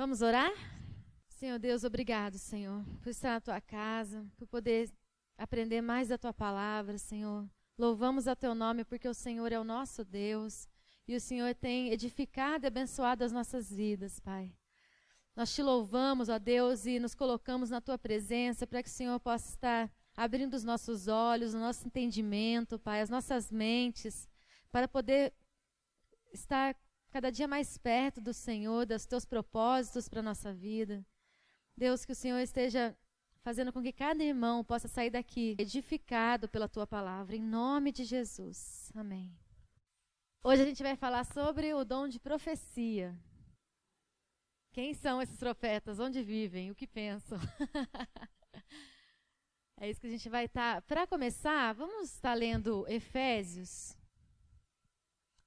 Vamos orar? Senhor Deus, obrigado, Senhor, por estar na Tua casa, por poder aprender mais da Tua palavra, Senhor. Louvamos a Teu nome porque o Senhor é o nosso Deus e o Senhor tem edificado e abençoado as nossas vidas, Pai. Nós Te louvamos, ó Deus, e nos colocamos na Tua presença para que o Senhor possa estar abrindo os nossos olhos, o nosso entendimento, Pai, as nossas mentes, para poder estar cada dia mais perto do Senhor, dos Teus propósitos para a nossa vida. Deus, que o Senhor esteja fazendo com que cada irmão possa sair daqui edificado pela Tua palavra, em nome de Jesus. Amém. Hoje a gente vai falar sobre o dom de profecia. Quem são esses profetas? Onde vivem? O que pensam? É isso que a gente vai estar. Para começar, vamos estar lendo Efésios.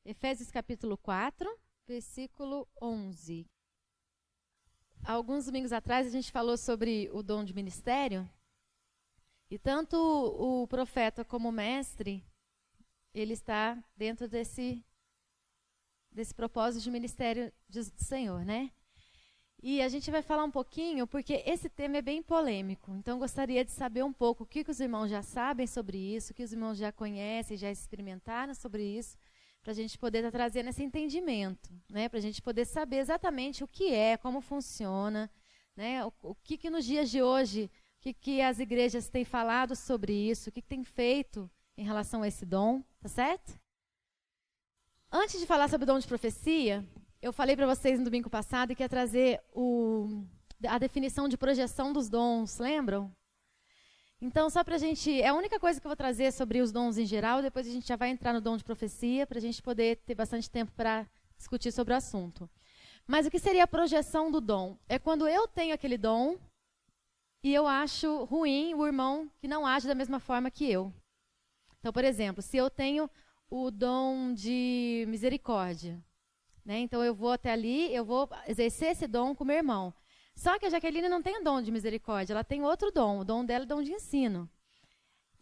Efésios capítulo 4, versículo 11. Alguns domingos atrás a gente falou sobre o dom de ministério. E tanto o profeta como o mestre, ele está dentro desse propósito de ministério do Senhor, né? E a gente vai falar um pouquinho, porque esse tema é bem polêmico. Então, gostaria de saber um pouco o que os irmãos já sabem sobre isso, o que os irmãos já conhecem, já experimentaram sobre isso, para a gente poder estar trazendo esse entendimento, né? Para a gente poder saber exatamente o que é, como funciona, né? O que nos dias de hoje, o que as igrejas têm falado sobre isso, o que tem feito em relação a esse dom, tá certo? Antes de falar sobre o dom de profecia, eu falei para vocês no domingo passado que ia trazer a definição de projeção dos dons, lembram? Então, só para a gente... É a única coisa que eu vou trazer sobre os dons em geral, depois a gente já vai entrar no dom de profecia, para a gente poder ter bastante tempo para discutir sobre o assunto. Mas o que seria a projeção do dom? É quando eu tenho aquele dom e eu acho ruim o irmão que não age da mesma forma que eu. Então, por exemplo, se eu tenho o dom de misericórdia, né? Então, eu vou até ali, eu vou exercer esse dom com o meu irmão. Só que a Jaqueline não tem o dom de misericórdia, ela tem outro dom, o dom dela é o dom de ensino.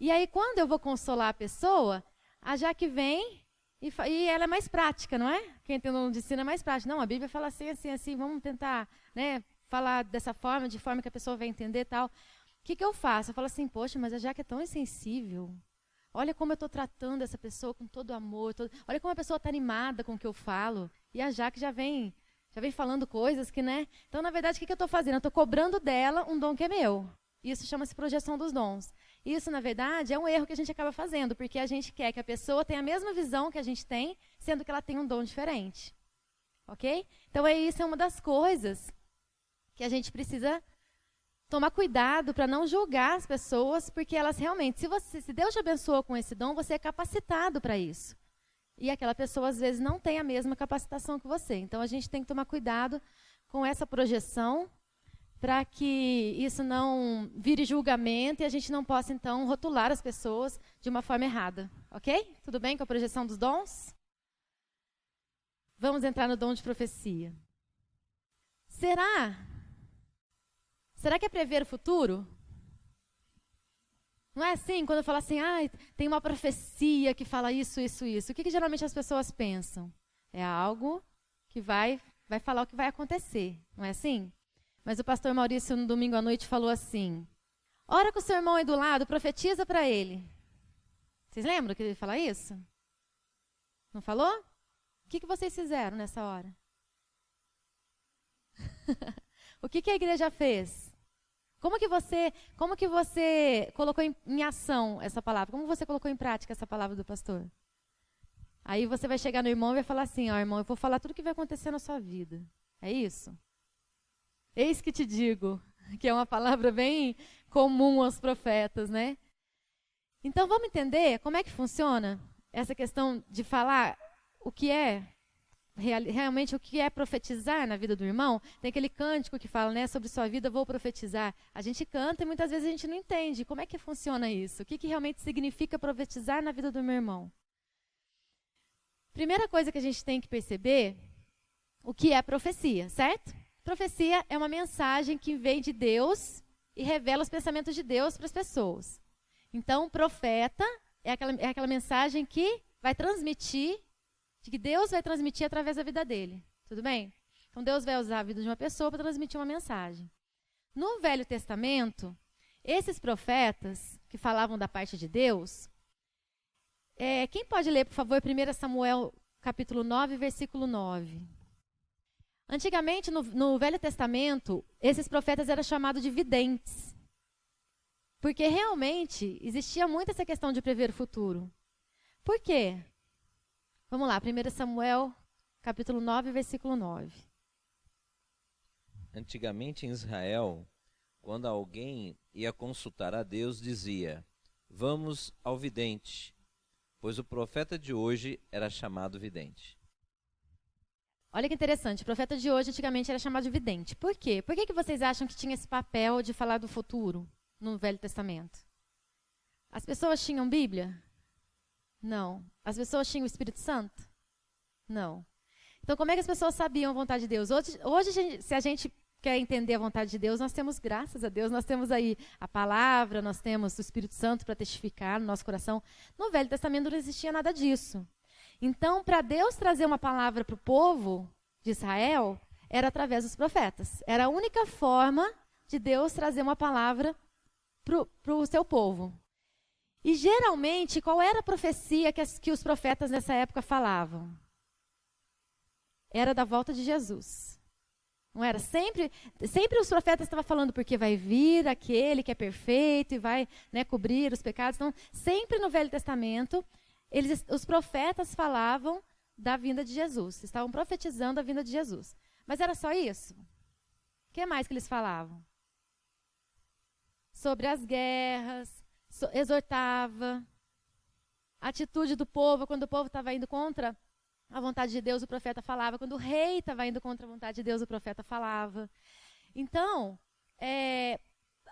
E aí, quando eu vou consolar a pessoa, a Jaque vem e ela é mais prática, não é? Quem tem o dom de ensino é mais prático. Não, a Bíblia fala assim, assim, assim, vamos tentar, né, falar dessa forma, de forma que a pessoa vai entender e tal. O que eu faço? Eu falo assim, poxa, mas a Jaque é tão insensível. Olha como eu estou tratando essa pessoa com todo amor. Olha como a pessoa está animada com o que eu falo. E a Jaque já vem falando coisas que, né? Então, na verdade, o que eu estou fazendo? Eu estou cobrando dela um dom que é meu. Isso chama-se projeção dos dons. Isso, na verdade, é um erro que a gente acaba fazendo, porque a gente quer que a pessoa tenha a mesma visão que a gente tem, sendo que ela tem um dom diferente. Ok? Então, isso é uma das coisas que a gente precisa tomar cuidado para não julgar as pessoas, porque elas realmente, se Deus te abençoou com esse dom, você é capacitado para isso. E aquela pessoa, às vezes, não tem a mesma capacitação que você. Então, a gente tem que tomar cuidado com essa projeção para que isso não vire julgamento e a gente não possa, então, rotular as pessoas de uma forma errada. Ok? Tudo bem com a projeção dos dons? Vamos entrar no dom de profecia. Será que é prever o futuro? Não é assim? Quando eu falo assim, tem uma profecia que fala isso, isso, isso. O que geralmente as pessoas pensam? É algo que vai falar o que vai acontecer. Não é assim? Mas o pastor Maurício, no domingo à noite, falou assim, ora com o seu irmão aí do lado, profetiza para ele. Vocês lembram que ele fala isso? Não falou? O que vocês fizeram nessa hora? O que a igreja fez? Como que você colocou em ação essa palavra? Como você colocou em prática essa palavra do pastor? Aí você vai chegar no irmão e vai falar assim, irmão, eu vou falar tudo o que vai acontecer na sua vida. É isso? Eis que te digo, que é uma palavra bem comum aos profetas, né? Então, vamos entender como é que funciona essa questão de falar o que é realmente o que é profetizar na vida do irmão. Tem aquele cântico que fala, né, sobre sua vida vou profetizar. A gente canta e muitas vezes a gente não entende como é que funciona isso. O que realmente significa profetizar na vida do meu irmão? Primeira coisa que a gente tem que perceber, o que é profecia, certo? Profecia é uma mensagem que vem de Deus e revela os pensamentos de Deus para as pessoas. Então, profeta é aquela mensagem que vai transmitir, de que Deus vai transmitir através da vida dele. Tudo bem? Então Deus vai usar a vida de uma pessoa para transmitir uma mensagem. No Velho Testamento, esses profetas que falavam da parte de Deus, quem pode ler, por favor, 1 Samuel capítulo 9, versículo 9. Antigamente, no Velho Testamento, esses profetas eram chamados de videntes. Porque realmente existia muito essa questão de prever o futuro. Por quê? Vamos lá, 1 Samuel capítulo 9, versículo 9. Antigamente em Israel, quando alguém ia consultar a Deus, dizia: vamos ao vidente, pois o profeta de hoje era chamado vidente. Olha que interessante, o profeta de hoje antigamente era chamado de vidente. Por quê? Por que vocês acham que tinha esse papel de falar do futuro no Velho Testamento? As pessoas tinham Bíblia? Não. As pessoas tinham o Espírito Santo? Não. Então, como é que as pessoas sabiam a vontade de Deus? Hoje, se a gente quer entender a vontade de Deus, nós temos, graças a Deus, nós temos aí a palavra, nós temos o Espírito Santo para testificar no nosso coração. No Velho Testamento não existia nada disso. Então, para Deus trazer uma palavra para o povo de Israel, era através dos profetas. Era a única forma de Deus trazer uma palavra para o seu povo. E, geralmente, qual era a profecia que os profetas nessa época falavam? Era da volta de Jesus. Não era? Sempre os profetas estavam falando porque vai vir aquele que é perfeito e vai, né, cobrir os pecados. Então, sempre no Velho Testamento, os profetas falavam da vinda de Jesus. Estavam profetizando a vinda de Jesus. Mas era só isso? O que mais que eles falavam? Sobre as guerras, exortava a atitude do povo, quando o povo estava indo contra a vontade de Deus, o profeta falava. Quando o rei estava indo contra a vontade de Deus, o profeta falava. Então,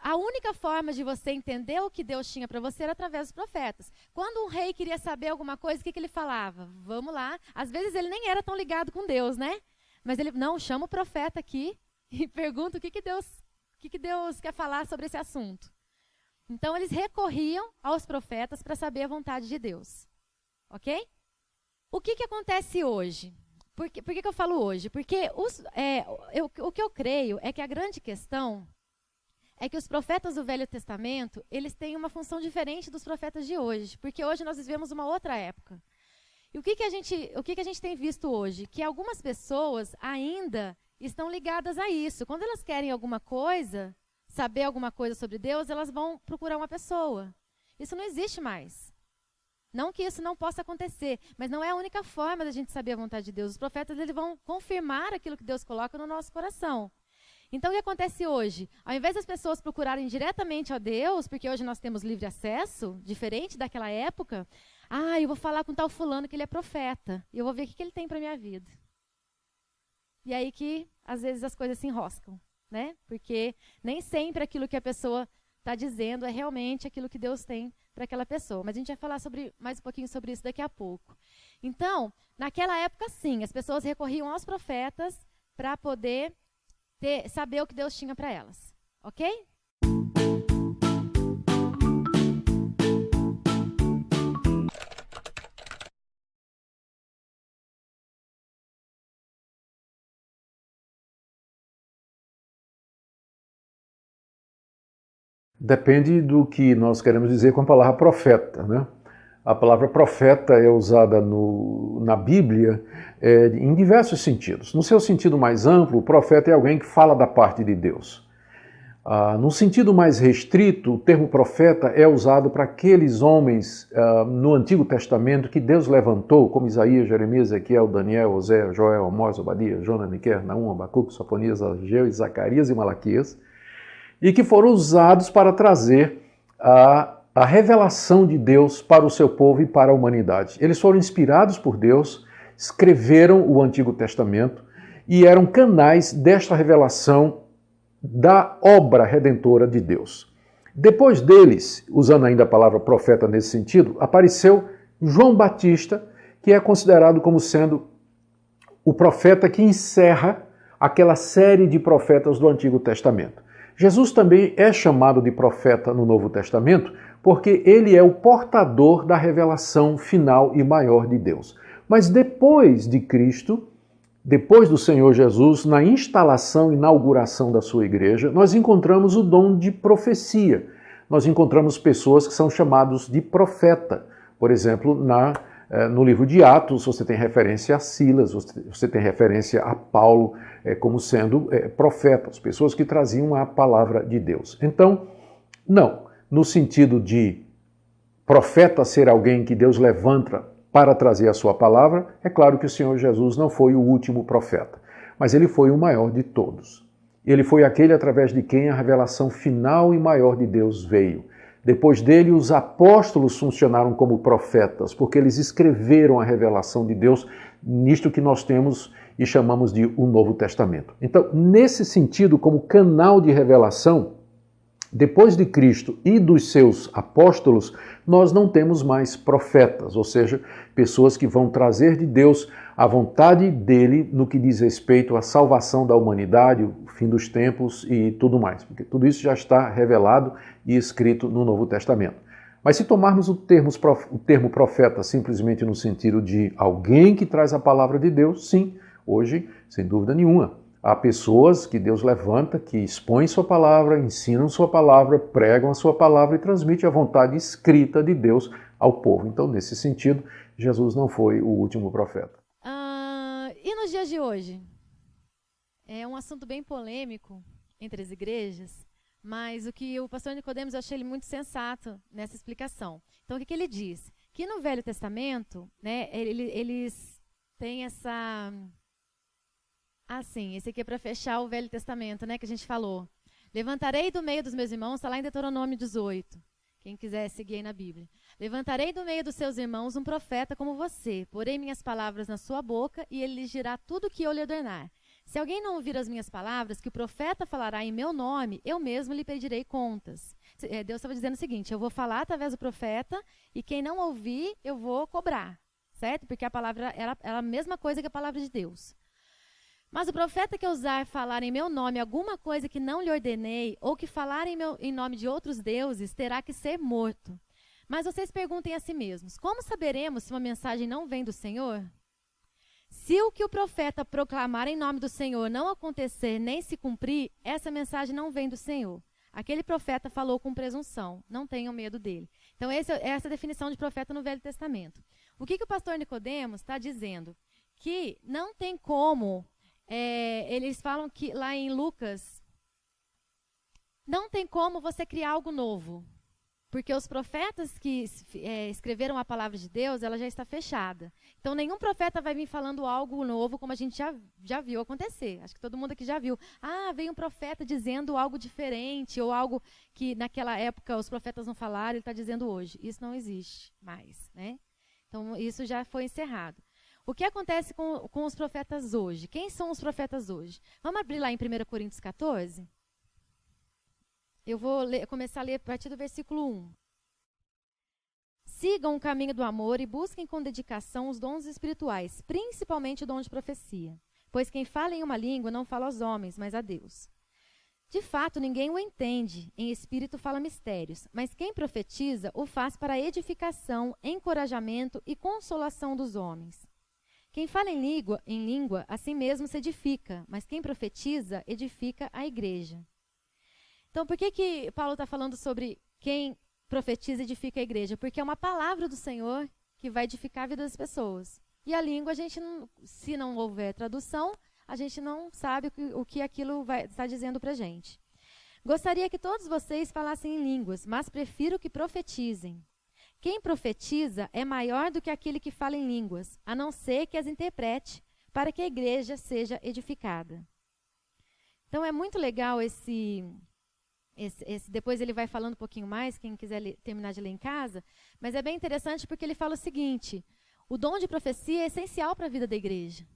a única forma de você entender o que Deus tinha para você era através dos profetas. Quando um rei queria saber alguma coisa, o que ele falava? Vamos lá. Às vezes ele nem era tão ligado com Deus, né? Mas ele, não, chama o profeta aqui e pergunta o que Deus quer falar sobre esse assunto. Então, eles recorriam aos profetas para saber a vontade de Deus. Ok? O que acontece hoje? Por que eu falo hoje? Porque o que eu creio é que a grande questão é que os profetas do Velho Testamento, eles têm uma função diferente dos profetas de hoje, porque hoje nós vivemos uma outra época. E o que a gente tem visto hoje? Que algumas pessoas ainda estão ligadas a isso. Quando elas querem alguma coisa, saber alguma coisa sobre Deus, elas vão procurar uma pessoa. Isso não existe mais. Não que isso não possa acontecer, mas não é a única forma da gente saber a vontade de Deus. Os profetas, eles vão confirmar aquilo que Deus coloca no nosso coração. Então, o que acontece hoje? Ao invés das pessoas procurarem diretamente a Deus, porque hoje nós temos livre acesso, diferente daquela época, eu vou falar com tal fulano que ele é profeta, e eu vou ver o que ele tem para a minha vida. E aí que, às vezes, as coisas se enroscam, né? Porque nem sempre aquilo que a pessoa está dizendo é realmente aquilo que Deus tem para aquela pessoa. Mas a gente vai falar mais um pouquinho sobre isso daqui a pouco. Então, naquela época, sim, as pessoas recorriam aos profetas para poder saber o que Deus tinha para elas. Ok? Depende do que nós queremos dizer com a palavra profeta, né? A palavra profeta é usada na Bíblia em diversos sentidos. No seu sentido mais amplo, o profeta é alguém que fala da parte de Deus. No sentido mais restrito, o termo profeta é usado para aqueles homens no Antigo Testamento que Deus levantou, como Isaías, Jeremias, Ezequiel, Daniel, Oséias, Joel, Amós, Obadias, Jonas, Miqueias, Naum, Abacuque, Sofonias, Ageu, Zacarias e Malaquias, e que foram usados para trazer a revelação de Deus para o seu povo e para a humanidade. Eles foram inspirados por Deus, escreveram o Antigo Testamento e eram canais desta revelação da obra redentora de Deus. Depois deles, usando ainda a palavra profeta nesse sentido, apareceu João Batista, que é considerado como sendo o profeta que encerra aquela série de profetas do Antigo Testamento. Jesus também é chamado de profeta no Novo Testamento porque ele é o portador da revelação final e maior de Deus. Mas depois de Cristo, depois do Senhor Jesus, na instalação, inauguração da sua igreja, nós encontramos o dom de profecia. Nós encontramos pessoas que são chamados de profeta. Por exemplo, no livro de Atos, você tem referência a Silas, você tem referência a Paulo como sendo profetas, pessoas que traziam a palavra de Deus. Então, não, no sentido de profeta ser alguém que Deus levanta para trazer a sua palavra, é claro que o Senhor Jesus não foi o último profeta, mas ele foi o maior de todos. Ele foi aquele através de quem a revelação final e maior de Deus veio. Depois dele, os apóstolos funcionaram como profetas, porque eles escreveram a revelação de Deus nisto que nós temos e chamamos de o Novo Testamento. Então, nesse sentido, como canal de revelação, depois de Cristo e dos seus apóstolos, nós não temos mais profetas, ou seja, pessoas que vão trazer de Deus a vontade dele no que diz respeito à salvação da humanidade, o fim dos tempos e tudo mais, porque tudo isso já está revelado e escrito no Novo Testamento. Mas se tomarmos o termo profeta simplesmente no sentido de alguém que traz a palavra de Deus, sim, hoje, sem dúvida nenhuma, há pessoas que Deus levanta, que expõem sua palavra, ensinam sua palavra, pregam a sua palavra e transmitem a vontade escrita de Deus ao povo. Então, nesse sentido, Jesus não foi o último profeta. E nos dias de hoje? É um assunto bem polêmico entre as igrejas, mas o que o pastor Nicodemos, eu achei ele muito sensato nessa explicação. Então, o que ele diz? Que no Velho Testamento, né, eles têm essa... esse aqui é para fechar o Velho Testamento, né, que a gente falou. Levantarei do meio dos meus irmãos, está lá em Deuteronômio 18. Quem quiser seguir aí na Bíblia. Levantarei do meio dos seus irmãos um profeta como você. Porei minhas palavras na sua boca e ele lhe dirá tudo o que eu lhe ordenar. Se alguém não ouvir as minhas palavras, que o profeta falará em meu nome, eu mesmo lhe pedirei contas. Deus estava dizendo o seguinte, eu vou falar através do profeta e quem não ouvir, eu vou cobrar. Certo? Porque a palavra era a mesma coisa que a palavra de Deus. Mas o profeta que ousar falar em meu nome alguma coisa que não lhe ordenei, ou que falar em nome de outros deuses, terá que ser morto. Mas vocês perguntem a si mesmos, como saberemos se uma mensagem não vem do Senhor? Se o que o profeta proclamar em nome do Senhor não acontecer nem se cumprir, essa mensagem não vem do Senhor. Aquele profeta falou com presunção, não tenham medo dele. Então essa é a definição de profeta no Velho Testamento. O que o pastor Nicodemos está dizendo? Que não tem como... eles falam que lá em Lucas, não tem como você criar algo novo, porque os profetas que escreveram a palavra de Deus, ela já está fechada. Então, nenhum profeta vai vir falando algo novo, como a gente já viu acontecer. Acho que todo mundo aqui já viu. Veio um profeta dizendo algo diferente, ou algo que naquela época os profetas não falaram, ele está dizendo hoje. Isso não existe mais, né? Então, isso já foi encerrado. O que acontece com os profetas hoje? Quem são os profetas hoje? Vamos abrir lá em 1 Coríntios 14? Eu vou começar a ler a partir do versículo 1. Sigam o caminho do amor e busquem com dedicação os dons espirituais, principalmente o dom de profecia. Pois quem fala em uma língua não fala aos homens, mas a Deus. De fato, ninguém o entende, em espírito fala mistérios, mas quem profetiza o faz para edificação, encorajamento e consolação dos homens. Quem fala em língua, assim mesmo se edifica, mas quem profetiza, edifica a igreja. Então, por que Paulo está falando sobre quem profetiza, edifica a igreja? Porque é uma palavra do Senhor que vai edificar a vida das pessoas. E a língua, se não houver tradução, a gente não sabe o que aquilo está dizendo para a gente. Gostaria que todos vocês falassem em línguas, mas prefiro que profetizem. Quem profetiza é maior do que aquele que fala em línguas, a não ser que as interprete, para que a igreja seja edificada. Então é muito legal depois ele vai falando um pouquinho mais, quem quiser terminar de ler em casa, mas é bem interessante porque ele fala o seguinte, o dom de profecia é essencial para a vida da igreja.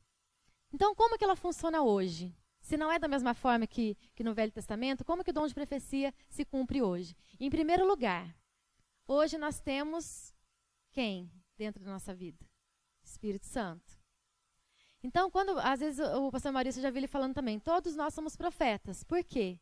Então como que ela funciona hoje? Se não é da mesma forma que no Velho Testamento, como que o dom de profecia se cumpre hoje? Em primeiro lugar, hoje nós temos quem dentro da nossa vida? Espírito Santo. Então, às vezes o pastor Maurício já viu ele falando também, todos nós somos profetas. Por quê?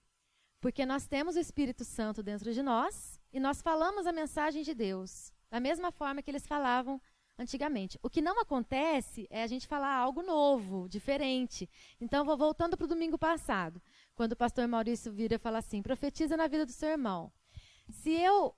Porque nós temos o Espírito Santo dentro de nós e nós falamos a mensagem de Deus, da mesma forma que eles falavam antigamente. O que não acontece é a gente falar algo novo, diferente. Então, vou voltando para o domingo passado, quando o pastor Maurício vira e fala assim, profetiza na vida do seu irmão. Se eu,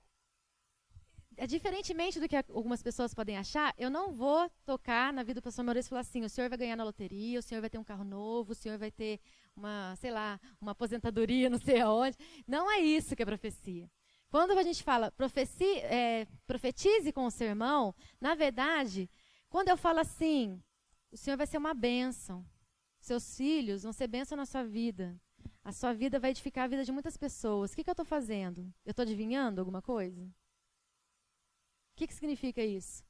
diferentemente do que algumas pessoas podem achar, eu não vou tocar na vida do pastor Maurício e falar assim, o senhor vai ganhar na loteria, o senhor vai ter um carro novo, o senhor vai ter uma, sei lá, uma aposentadoria, não sei aonde. Não é isso que é profecia. Quando a gente fala profetize com o seu irmão, na verdade, quando eu falo assim, o senhor vai ser uma bênção, seus filhos vão ser bênção na sua vida, a sua vida vai edificar a vida de muitas pessoas. O que eu estou fazendo? Eu estou adivinhando alguma coisa? O que significa isso?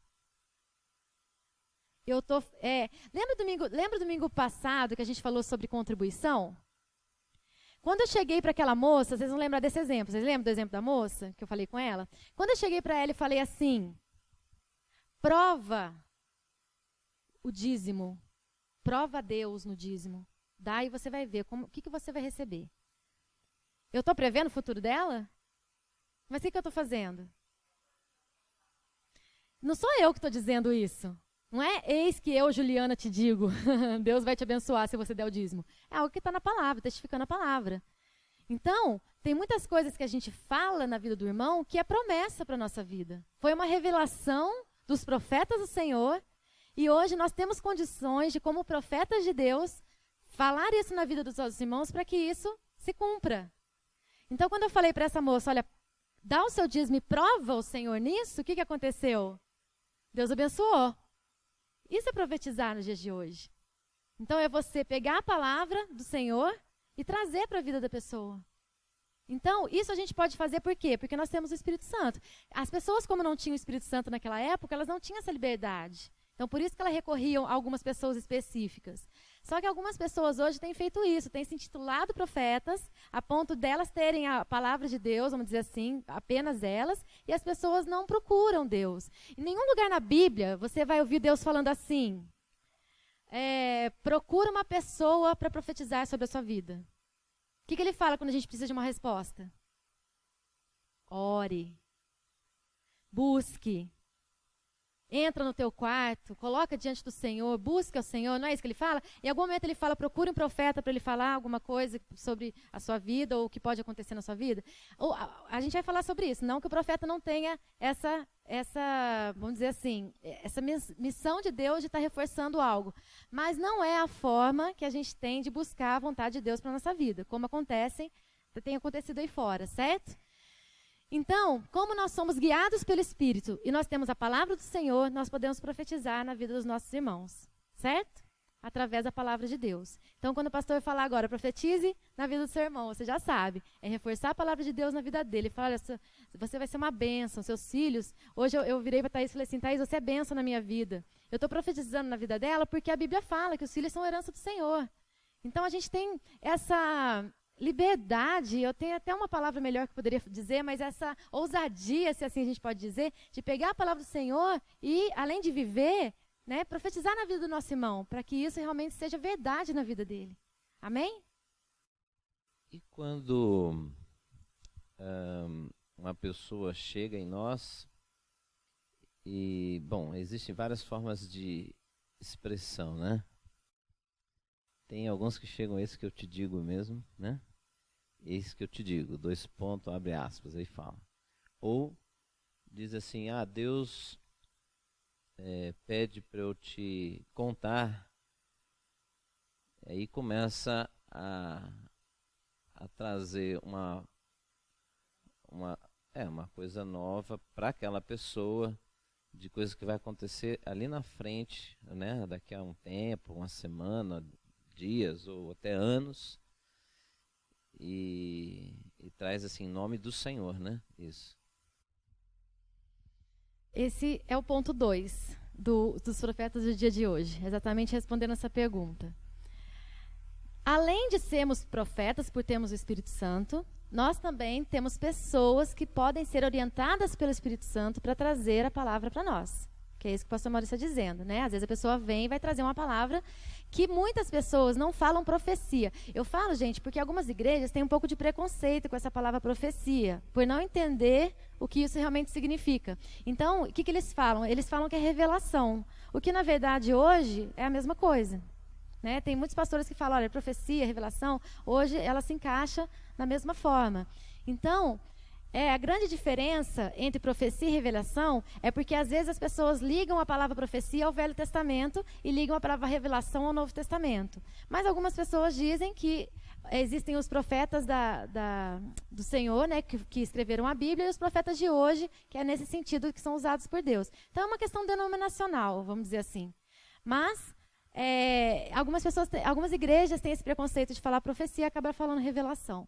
Lembra domingo passado que a gente falou sobre contribuição? Quando eu cheguei para aquela moça, vocês vão lembrar desse exemplo. Vocês lembram do exemplo da moça que eu falei com ela? Quando eu cheguei para ela e falei assim, prova o dízimo, prova a Deus no dízimo, dá e você vai ver o que você vai receber. Eu estou prevendo o futuro dela? Mas o que eu estou fazendo? Não sou eu que estou dizendo isso. Não é eis que eu, Juliana, te digo, Deus vai te abençoar se você der o dízimo. É algo que está na palavra, testificando a palavra. Então, tem muitas coisas que a gente fala na vida do irmão que é promessa para a nossa vida. Foi uma revelação dos profetas do Senhor e hoje nós temos condições de, como profetas de Deus, falar isso na vida dos nossos irmãos para que isso se cumpra. Então, quando eu falei para essa moça, olha, dá o seu dízimo e prova o Senhor nisso, o que aconteceu? Deus abençoou. Isso é profetizar nos dias de hoje. Então, é você pegar a palavra do Senhor e trazer para a vida da pessoa. Então, isso a gente pode fazer por quê? Porque nós temos o Espírito Santo. As pessoas, como não tinham o Espírito Santo naquela época, elas não tinham essa liberdade. Então, por isso que elas recorriam a algumas pessoas específicas. Só que algumas pessoas hoje têm feito isso, têm se intitulado profetas, a ponto delas terem a palavra de Deus, vamos dizer assim, apenas elas, e as pessoas não procuram Deus. Em nenhum lugar na Bíblia você vai ouvir Deus falando assim, procura uma pessoa para profetizar sobre a sua vida. O que ele fala quando a gente precisa de uma resposta? Ore. Busque. Entra no teu quarto, coloca diante do Senhor, busca o Senhor, não é isso que ele fala? Em algum momento ele fala, procure um profeta para ele falar alguma coisa sobre a sua vida ou o que pode acontecer na sua vida. Ou, a gente vai falar sobre isso, não que o profeta não tenha essa vamos dizer assim, essa missão de Deus de estar reforçando algo. Mas não é a forma que a gente tem de buscar a vontade de Deus para a nossa vida, como tem acontecido aí fora, certo? Então, como nós somos guiados pelo Espírito e nós temos a palavra do Senhor, nós podemos profetizar na vida dos nossos irmãos, certo? Através da palavra de Deus. Então, quando o pastor falar agora, profetize na vida do seu irmão, você já sabe, é reforçar a palavra de Deus na vida dele. Fala, olha, você vai ser uma bênção, seus filhos. Hoje eu virei para Thaís e falei assim, Thaís, você é bênção na minha vida. Eu estou profetizando na vida dela porque a Bíblia fala que os filhos são herança do Senhor. Então, a gente tem essa liberdade, eu tenho até uma palavra melhor que eu poderia dizer, mas essa ousadia, se assim a gente pode dizer, de pegar a palavra do Senhor e, além de viver, né, profetizar na vida do nosso irmão, para que isso realmente seja verdade na vida dele. Amém? E quando uma pessoa chega em nós, e, bom, existem várias formas de expressão, né? Tem alguns que chegam, esse que eu te digo mesmo, né? Esse que eu te digo, 2 pontos, abre aspas, aí fala. Ou diz assim, Deus pede para eu te contar. Aí começa a trazer uma coisa nova para aquela pessoa, de coisa que vai acontecer ali na frente, né? Daqui a um tempo, uma semana, dias ou até anos, e traz assim, em nome do Senhor, né? Isso. Esse é o ponto 2 dos profetas do dia de hoje, exatamente respondendo essa pergunta. Além de sermos profetas por termos o Espírito Santo, nós também temos pessoas que podem ser orientadas pelo Espírito Santo para trazer a palavra para nós. Que é isso que o pastor Maurício está dizendo, né? Às vezes a pessoa vem e vai trazer uma palavra que muitas pessoas não falam profecia. Eu falo, gente, porque algumas igrejas têm um pouco de preconceito com essa palavra profecia, por não entender o que isso realmente significa. Então, o que eles falam? Eles falam que é revelação, o que, na verdade, hoje é a mesma coisa. Né? Tem muitos pastores que falam, olha, profecia, revelação, hoje ela se encaixa na mesma forma. Então, a grande diferença entre profecia e revelação é porque, às vezes, as pessoas ligam a palavra profecia ao Velho Testamento e ligam a palavra revelação ao Novo Testamento. Mas algumas pessoas dizem que existem os profetas do Senhor, né, que escreveram a Bíblia, e os profetas de hoje, que é nesse sentido que são usados por Deus. Então, é uma questão denominacional, vamos dizer assim. Mas algumas igrejas têm esse preconceito de falar profecia e acabam falando revelação.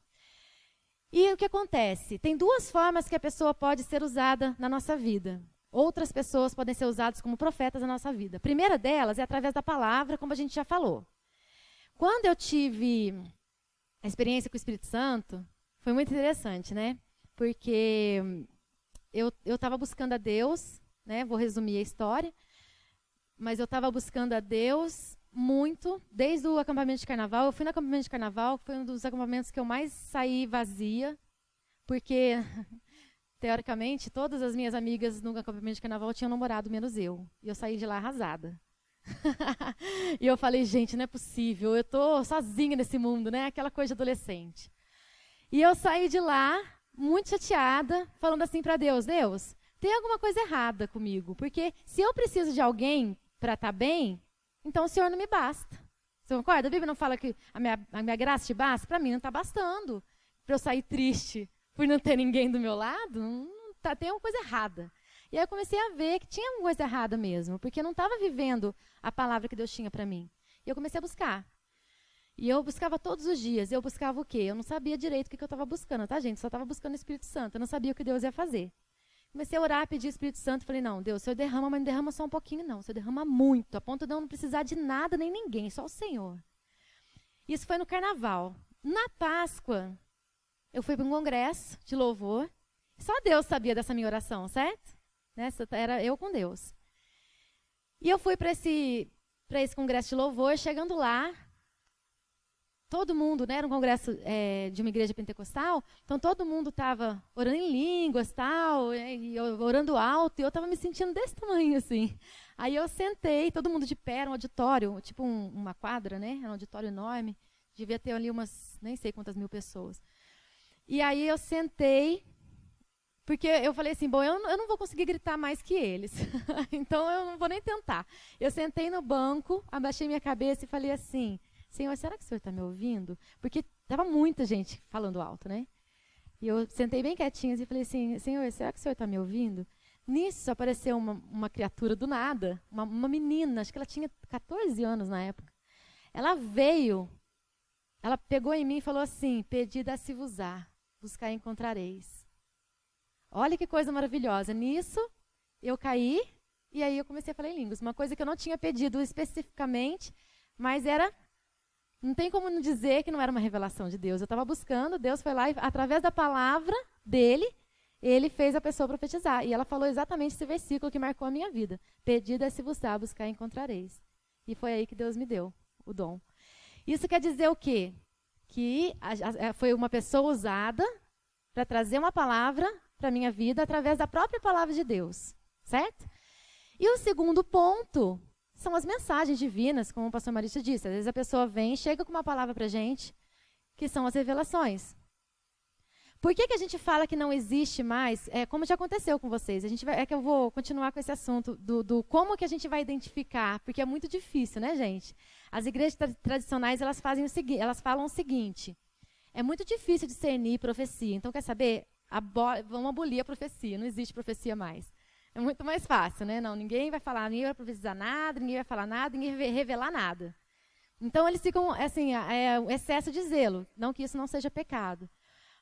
E o que acontece? Tem duas formas que a pessoa pode ser usada na nossa vida. Outras pessoas podem ser usadas como profetas na nossa vida. A primeira delas é através da palavra, como a gente já falou. Quando eu tive a experiência com o Espírito Santo, foi muito interessante, né? Porque eu estava buscando a Deus, né? Vou resumir a história, mas eu estava buscando a Deus muito, desde o acampamento de carnaval. Eu fui no acampamento de carnaval, foi um dos acampamentos que eu mais saí vazia, porque, teoricamente, todas as minhas amigas no acampamento de carnaval tinham namorado, menos eu. E eu saí de lá arrasada. E eu falei, gente, não é possível, eu estou sozinha nesse mundo, né? Aquela coisa de adolescente. E eu saí de lá, muito chateada, falando assim para Deus, Deus, tem alguma coisa errada comigo, porque se eu preciso de alguém para estar bem, então o Senhor não me basta. Você concorda? A Bíblia não fala que a minha graça te basta? Para mim não está bastando. Para eu sair triste por não ter ninguém do meu lado, tem alguma coisa errada. E aí eu comecei a ver que tinha alguma coisa errada mesmo, porque eu não estava vivendo a palavra que Deus tinha para mim. E eu comecei a buscar. E eu buscava todos os dias. Eu buscava o quê? Eu não sabia direito o que eu estava buscando, tá, gente? Só estava buscando o Espírito Santo. Eu não sabia o que Deus ia fazer. Comecei a orar, pedir o Espírito Santo. Falei, não, Deus, o Senhor derrama, mas não derrama só um pouquinho, não. O Senhor derrama muito, a ponto de eu não precisar de nada nem ninguém, só o Senhor. Isso foi no carnaval. Na Páscoa, eu fui para um congresso de louvor. Só Deus sabia dessa minha oração, certo? Era eu com Deus. E eu fui para esse congresso de louvor. Chegando lá, todo mundo, né, era um congresso de uma igreja pentecostal, então todo mundo estava orando em línguas, tal, e orando alto, e eu estava me sentindo desse tamanho, assim. Aí eu sentei, todo mundo de pé, era um auditório, tipo uma quadra, né, era um auditório enorme, devia ter ali umas, nem sei quantas mil pessoas. E aí eu sentei, porque eu falei assim, bom, eu não vou conseguir gritar mais que eles, então eu não vou nem tentar. Eu sentei no banco, abaixei minha cabeça e falei assim, Senhor, será que o Senhor está me ouvindo? Porque estava muita gente falando alto, né? E eu sentei bem quietinha e falei assim, Senhor, será que o Senhor está me ouvindo? Nisso apareceu uma criatura do nada, uma menina, acho que ela tinha 14 anos na época. Ela veio, ela pegou em mim e falou assim, pedi dá-se-vos-á, buscar e encontrareis. Olha que coisa maravilhosa. Nisso, eu caí e aí eu comecei a falar em línguas. Uma coisa que eu não tinha pedido especificamente, mas era... Não tem como não dizer que não era uma revelação de Deus. Eu estava buscando, Deus foi lá e, através da palavra dele, ele fez a pessoa profetizar. E ela falou exatamente esse versículo que marcou a minha vida. Pedi dá-se-vos-á, buscar e encontrareis. E foi aí que Deus me deu o dom. Isso quer dizer o quê? Que foi uma pessoa usada para trazer uma palavra para a minha vida através da própria palavra de Deus. Certo? E o segundo ponto são as mensagens divinas, como o pastor Maurício disse. Às vezes a pessoa vem e chega com uma palavra para a gente, que são as revelações. Por que a gente fala que não existe mais, como já aconteceu com vocês? Que eu vou continuar com esse assunto do como que a gente vai identificar, porque é muito difícil, né, gente? As igrejas tradicionais, elas falam o seguinte, é muito difícil discernir profecia. Então, quer saber? Vamos abolir a profecia, não existe profecia mais. É muito mais fácil, né? Não, ninguém vai falar, ninguém vai profetizar nada, ninguém vai falar nada, ninguém vai revelar nada. Então, eles ficam, assim, o excesso de zelo. Não que isso não seja pecado.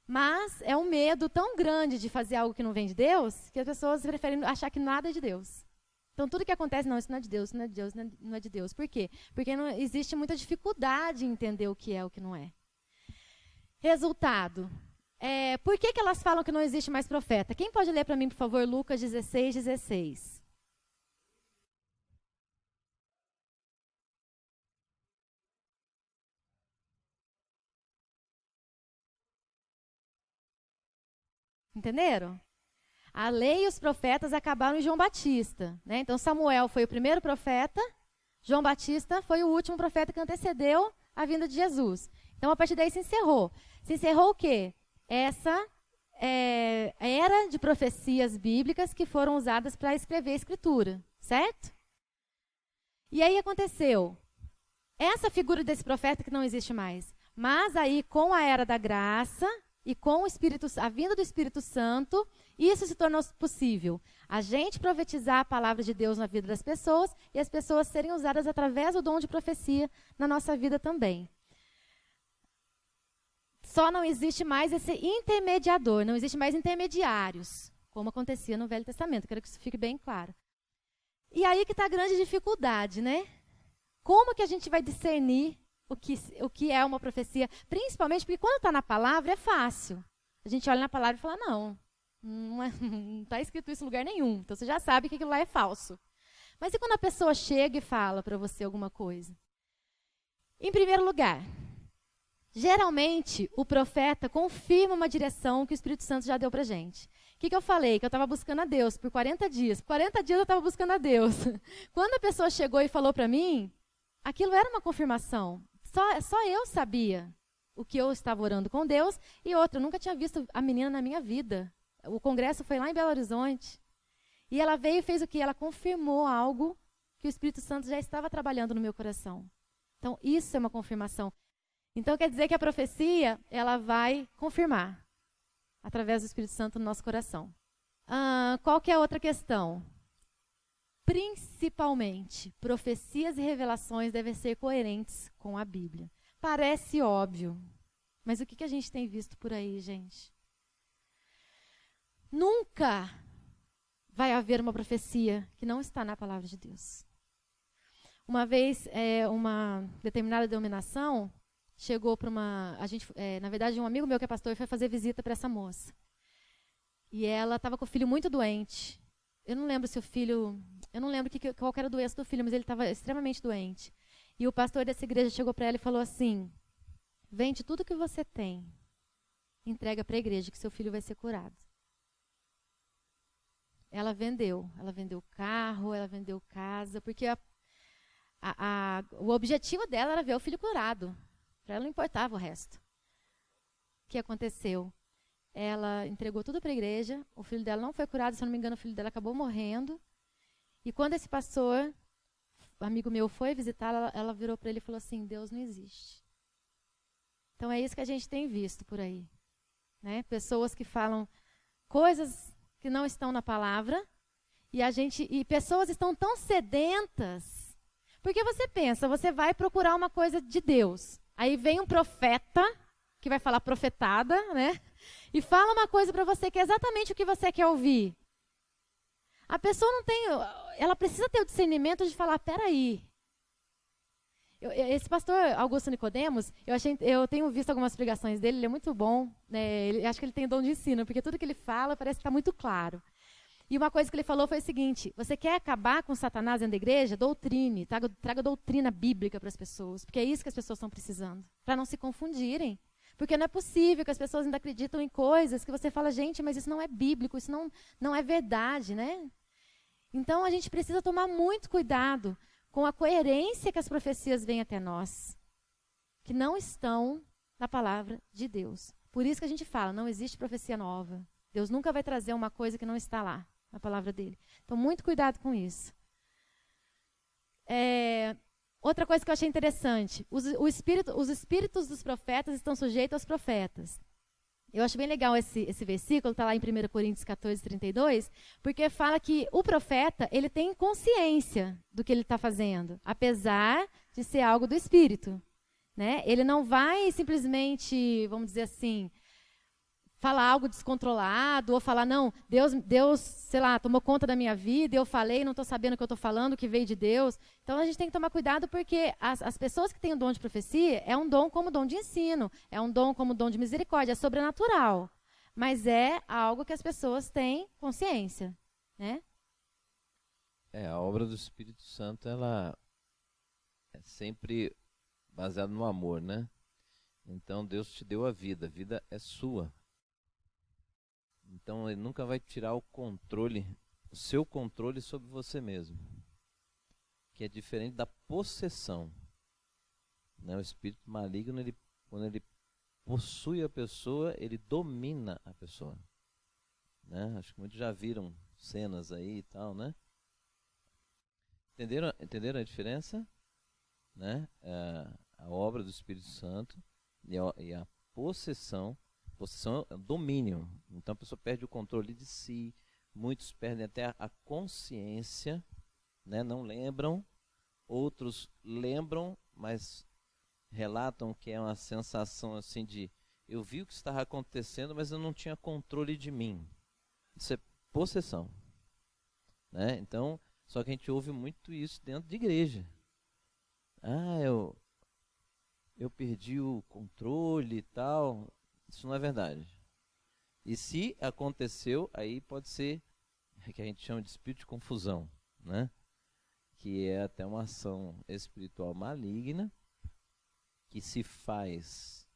Mas é um medo tão grande de fazer algo que não vem de Deus, que as pessoas preferem achar que nada é de Deus. Então, tudo que acontece, não, isso não é de Deus, isso não é de Deus, não é de Deus. Por quê? Porque não existe muita dificuldade em entender o que é e o que não é. Resultado. Por que elas falam que não existe mais profeta? Quem pode ler para mim, por favor, Lucas 16, 16? Entenderam? A lei e os profetas acabaram em João Batista, né? Então Samuel foi o primeiro profeta, João Batista foi o último profeta que antecedeu a vinda de Jesus. Então a partir daí se encerrou. Se encerrou o quê? Essa era de profecias bíblicas que foram usadas para escrever a Escritura, certo? E aí aconteceu essa figura desse profeta que não existe mais. Mas aí com a era da graça e com a vinda do Espírito Santo, isso se tornou possível. A gente profetizar a palavra de Deus na vida das pessoas e as pessoas serem usadas através do dom de profecia na nossa vida também. Só não existe mais esse intermediador, não existe mais intermediários, como acontecia no Velho Testamento. Quero que isso fique bem claro. E aí que está a grande dificuldade, né? Como que a gente vai discernir o que é uma profecia? Principalmente porque quando está na palavra é fácil. A gente olha na palavra e fala, não está escrito isso em lugar nenhum. Então você já sabe que aquilo lá é falso. Mas e quando a pessoa chega e fala para você alguma coisa? Em primeiro lugar, geralmente o profeta confirma uma direção que o Espírito Santo já deu para a gente. O que eu falei? Que eu estava buscando a Deus por 40 dias. Por 40 dias eu estava buscando a Deus. Quando a pessoa chegou e falou para mim, aquilo era uma confirmação. Só eu sabia o que eu estava orando com Deus. E outra, eu nunca tinha visto a menina na minha vida. O congresso foi lá em Belo Horizonte. E ela veio e fez o quê? Ela confirmou algo que o Espírito Santo já estava trabalhando no meu coração. Então, isso é uma confirmação. Então, quer dizer que a profecia, ela vai confirmar através do Espírito Santo no nosso coração. Qual que é a outra questão? Principalmente, profecias e revelações devem ser coerentes com a Bíblia. Parece óbvio, mas o que a gente tem visto por aí, gente? Nunca vai haver uma profecia que não está na palavra de Deus. Uma vez, uma determinada denominação chegou para na verdade, um amigo meu que é pastor foi fazer visita para essa moça. E ela estava com o filho muito doente. Eu não lembro qual era a doença do filho, mas ele estava extremamente doente. E o pastor dessa igreja chegou para ela e falou assim, vende tudo que você tem, entrega para a igreja que seu filho vai ser curado. Ela vendeu carro, ela vendeu casa, porque o objetivo dela era ver o filho curado. Para ela não importava o resto. O que aconteceu? Ela entregou tudo para a igreja, o filho dela não foi curado, se eu não me engano, o filho dela acabou morrendo. E quando esse pastor, amigo meu, foi visitá-la, ela virou para ele e falou assim, Deus não existe. Então é isso que a gente tem visto por aí. Né? Pessoas que falam coisas que não estão na palavra, e pessoas estão tão sedentas, porque você pensa, você vai procurar uma coisa de Deus, aí vem um profeta, que vai falar profetada, né? E fala uma coisa para você que é exatamente o que você quer ouvir. A pessoa ela precisa ter o discernimento de falar, peraí. Esse pastor Augusto Nicodemos, eu tenho visto algumas pregações dele, ele é muito bom, né? Acho que ele tem dom de ensino, porque tudo que ele fala parece que está muito claro. E uma coisa que ele falou foi o seguinte, você quer acabar com Satanás dentro da igreja? Doutrine, traga doutrina bíblica para as pessoas, porque é isso que as pessoas estão precisando, para não se confundirem. Porque não é possível que as pessoas ainda acreditam em coisas que você fala, gente, mas isso não é bíblico, isso não é verdade, né? Então, a gente precisa tomar muito cuidado com a coerência que as profecias vêm até nós, que não estão na palavra de Deus. Por isso que a gente fala, não existe profecia nova. Deus nunca vai trazer uma coisa que não está lá, na palavra dele. Então, muito cuidado com isso. Outra coisa que eu achei interessante, os espíritos dos profetas estão sujeitos aos profetas. Eu acho bem legal esse versículo, está lá em 1 Coríntios 14, 32, porque fala que o profeta, ele tem consciência do que ele está fazendo, apesar de ser algo do Espírito. Né? Ele não vai simplesmente, vamos dizer assim, falar algo descontrolado, ou falar, não, Deus, sei lá, tomou conta da minha vida, eu falei, não estou sabendo o que eu estou falando, que veio de Deus. Então, a gente tem que tomar cuidado, porque as pessoas que têm o dom de profecia, é um dom como dom de ensino, é um dom como dom de misericórdia, é sobrenatural. Mas é algo que as pessoas têm consciência, né? A obra do Espírito Santo, ela é sempre baseada no amor, né? Então, Deus te deu a vida é sua. Então ele nunca vai tirar o controle, o seu controle sobre você mesmo, que é diferente da possessão, né? O espírito maligno, quando ele possui a pessoa, ele domina a pessoa, né? Acho que muitos já viram cenas aí e tal, né? Entenderam a diferença? Né? A obra do Espírito Santo e a possessão. Possessão é domínio. Então a pessoa perde o controle de si. Muitos perdem até a consciência, né? Não lembram. Outros lembram, mas relatam que é uma sensação assim de eu vi o que estava acontecendo, mas eu não tinha controle de mim. Isso é possessão, né? Então, só que a gente ouve muito isso dentro de igreja. Eu perdi o controle e tal. Isso não é verdade. E se aconteceu, aí pode ser que a gente chama de espírito de confusão, né? Que é até uma ação espiritual maligna que se faz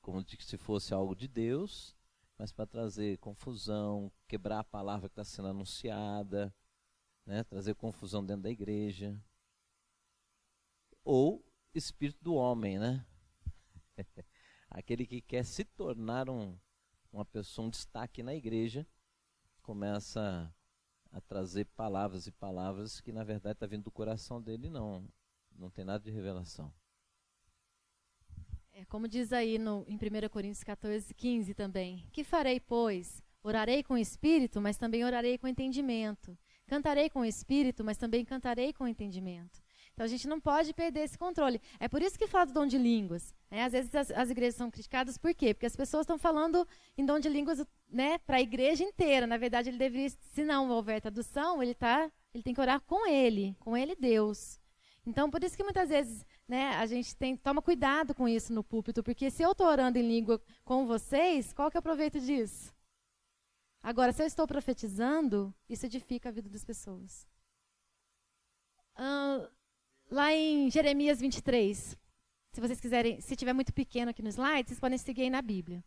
como se fosse algo de Deus, mas para trazer confusão, quebrar a palavra que está sendo anunciada, né? Trazer confusão dentro da igreja. Ou espírito do homem, né? Aquele que quer se tornar uma pessoa, um destaque na igreja, começa a trazer palavras e palavras que na verdade está vindo do coração dele, não tem nada de revelação. Como diz aí em 1 Coríntios 14, 15 também. Que farei, pois? Orarei com o espírito, mas também orarei com entendimento. Cantarei com o espírito, mas também cantarei com entendimento. Então a gente não pode perder esse controle. É por isso que fala do dom de línguas, né? Às vezes as igrejas são criticadas, por quê? Porque as pessoas estão falando em dom de línguas, né, para a igreja inteira. Na verdade, ele deveria, se não houver tradução, ele tem que orar com ele Deus. Então, por isso que muitas vezes, né, a gente toma cuidado com isso no púlpito, porque se eu estou orando em língua com vocês, qual que é o proveito disso? Agora, se eu estou profetizando, isso edifica a vida das pessoas. Lá em Jeremias 23, se vocês quiserem, se tiver muito pequeno aqui no slide, vocês podem seguir aí na Bíblia.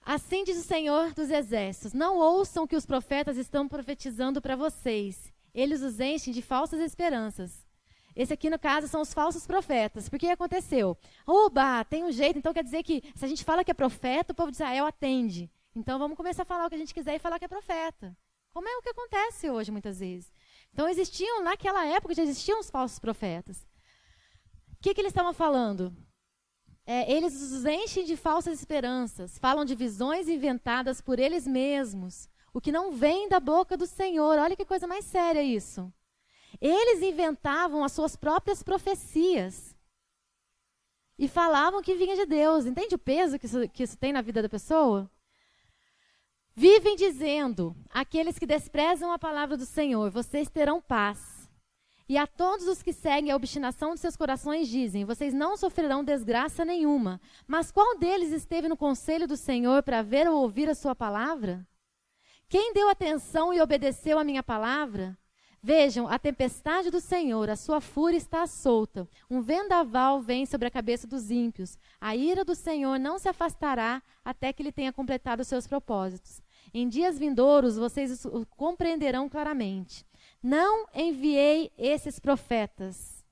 Assim diz o Senhor dos Exércitos, não ouçam que os profetas estão profetizando para vocês. Eles os enchem de falsas esperanças. Esse aqui, no caso, são os falsos profetas. Porque aconteceu? Oba, tem um jeito, então quer dizer que se a gente fala que é profeta, o povo de Israel atende. Então vamos começar a falar o que a gente quiser e falar que é profeta. Como é o que acontece hoje, muitas vezes. Então naquela época já existiam os falsos profetas. O que eles estavam falando? Eles os enchem de falsas esperanças, falam de visões inventadas por eles mesmos, o que não vem da boca do Senhor. Olha que coisa mais séria isso. Eles inventavam as suas próprias profecias e falavam que vinha de Deus. Entende o peso que isso tem na vida da pessoa? Vivem dizendo, aqueles que desprezam a palavra do Senhor, vocês terão paz. E a todos os que seguem a obstinação de seus corações dizem, vocês não sofrerão desgraça nenhuma. Mas qual deles esteve no conselho do Senhor para ver ou ouvir a sua palavra? Quem deu atenção e obedeceu a minha palavra? Vejam, a tempestade do Senhor, a sua fúria está solta. Um vendaval vem sobre a cabeça dos ímpios. A ira do Senhor não se afastará até que ele tenha completado os seus propósitos. Em dias vindouros, vocês o compreenderão claramente. Não enviei esses profetas,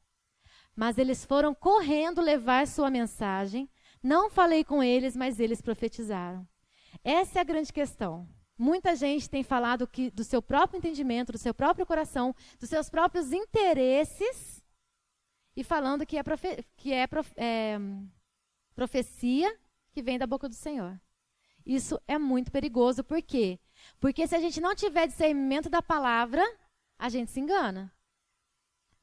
mas eles foram correndo levar sua mensagem. Não falei com eles, mas eles profetizaram. Essa é a grande questão. Muita gente tem falado do seu próprio entendimento, do seu próprio coração, dos seus próprios interesses, e falando que é profecia que vem da boca do Senhor. Isso é muito perigoso. Por quê? Porque se a gente não tiver discernimento da palavra, a gente se engana.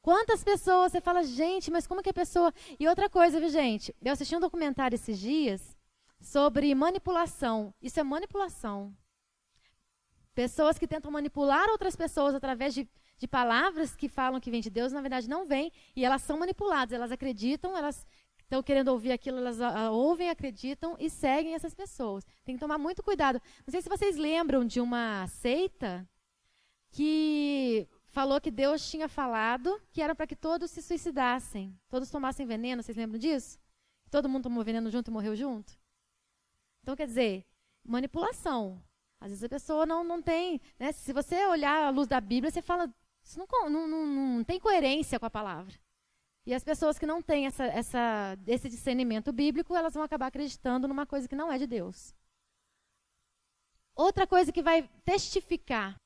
Quantas pessoas você fala, gente, mas como que a pessoa... E outra coisa, viu, gente? Eu assisti um documentário esses dias sobre manipulação. Isso é manipulação. Pessoas que tentam manipular outras pessoas através de palavras que falam que vem de Deus, na verdade não vem, e elas são manipuladas, elas acreditam, elas estão querendo ouvir aquilo, elas ouvem, acreditam e seguem essas pessoas. Tem que tomar muito cuidado. Não sei se vocês lembram de uma seita que falou que Deus tinha falado que era para que todos se suicidassem, todos tomassem veneno, vocês lembram disso? Todo mundo tomou veneno junto e morreu junto? Então, quer dizer... manipulação. Às vezes a pessoa não tem, né? Se você olhar à luz da Bíblia, você fala, isso não tem coerência com a palavra. E as pessoas que não têm esse discernimento bíblico, elas vão acabar acreditando numa coisa que não é de Deus. Outra coisa que vai testificar.